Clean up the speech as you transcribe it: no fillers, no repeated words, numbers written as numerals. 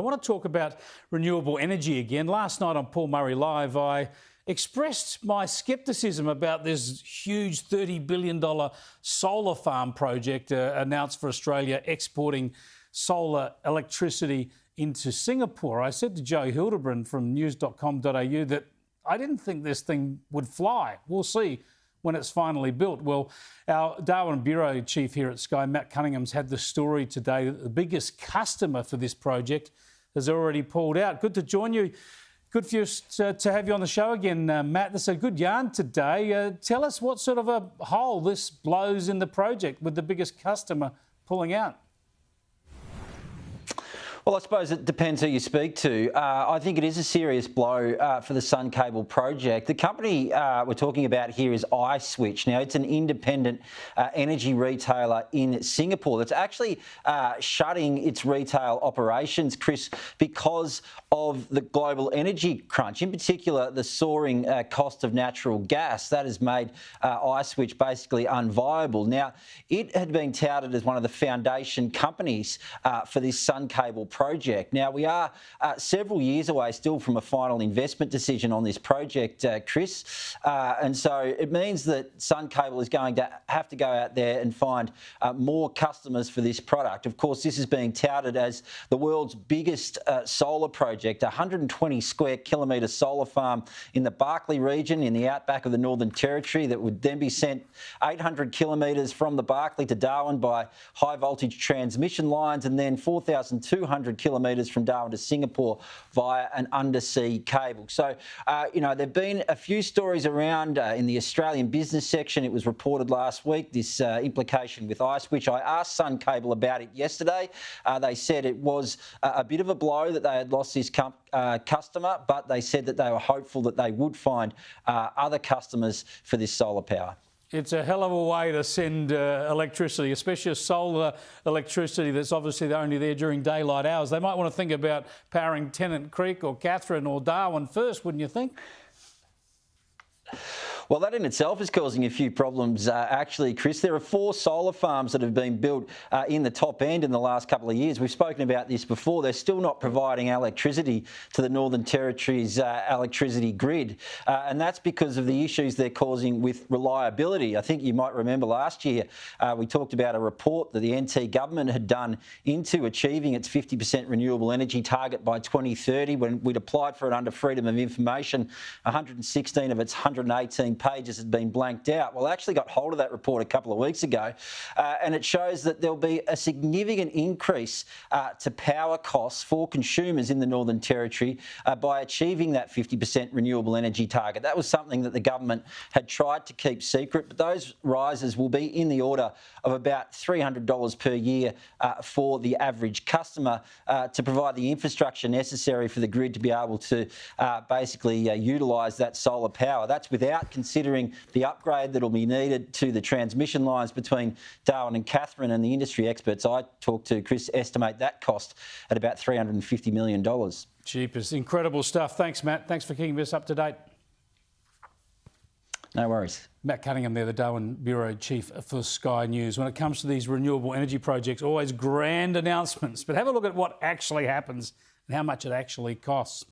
I want to talk about renewable energy again. Last night on Paul Murray Live, I expressed my scepticism about this huge $30 billion solar farm project announced for Australia exporting solar electricity into Singapore. I said to Joe Hildebrand from news.com.au that I didn't think this thing would fly. We'll see when it's finally built. Well, our Darwin Bureau chief here at Sky, Matt Cunningham's had the story today that the biggest customer for this project has already pulled out. Good to join you. Good for you to have you on the show again, Matt. That's a good yarn today. Tell us what sort of a hole this blows in the project with the biggest customer pulling out. Well, I suppose it depends who you speak to. I think it is a serious blow for the Sun Cable project. The company we're talking about here is iSwitch. Now, it's an independent energy retailer in Singapore that's actually shutting its retail operations, Chris, because of the global energy crunch, in particular the soaring cost of natural gas. That has made iSwitch basically unviable. Now, it had been touted as one of the foundation companies for this Sun Cable project. Now, we are several years away still from a final investment decision on this project, Chris, and so it means that Sun Cable is going to have to go out there and find more customers for this product. Of course, this is being touted as the world's biggest solar project, a 120 square kilometre solar farm in the Barkly region in the outback of the Northern Territory that would then be sent 800 kilometres from the Barkly to Darwin by high voltage transmission lines, and then 4,200 kilometres from Darwin to Singapore via an undersea cable. So, you know, there have been a few stories around in the Australian business section. It was reported last week, this implication with iSwitch. I asked Sun Cable about it yesterday. They said it was a bit of a blow that they had lost this customer, but they said that they were hopeful that they would find other customers for this solar power. It's a hell of a way to send electricity, especially solar electricity that's obviously only there during daylight hours. They might want to think about powering Tennant Creek or Katherine or Darwin first, wouldn't you think? Well, that in itself is causing a few problems, actually, Chris. There are 4 solar farms that have been built in the top end in the last couple of years. We've spoken about this before. They're still not providing electricity to the Northern Territory's electricity grid, and that's because of the issues they're causing with reliability. I think you might remember last year we talked about a report that the NT government had done into achieving its 50% renewable energy target by 2030 when we'd applied for it under Freedom of Information. 116 of its 118 pages had been blanked out. Well, I actually got hold of that report a couple of weeks ago, and it shows that there'll be a significant increase to power costs for consumers in the Northern Territory by achieving that 50% renewable energy target. That was something that the government had tried to keep secret, but those rises will be in the order of about $300 per year for the average customer to provide the infrastructure necessary for the grid to be able to basically utilise that solar power. That's without considering the upgrade that will be needed to the transmission lines between Darwin and Katherine, and the industry experts I talked to, Chris, estimate that cost at about $350 million. Jeepers, incredible stuff. Thanks, Matt. Thanks for keeping us up to date. No worries. Matt Cunningham there, the Darwin Bureau Chief for Sky News. When it comes to these renewable energy projects, always grand announcements, but have a look at what actually happens and how much it actually costs.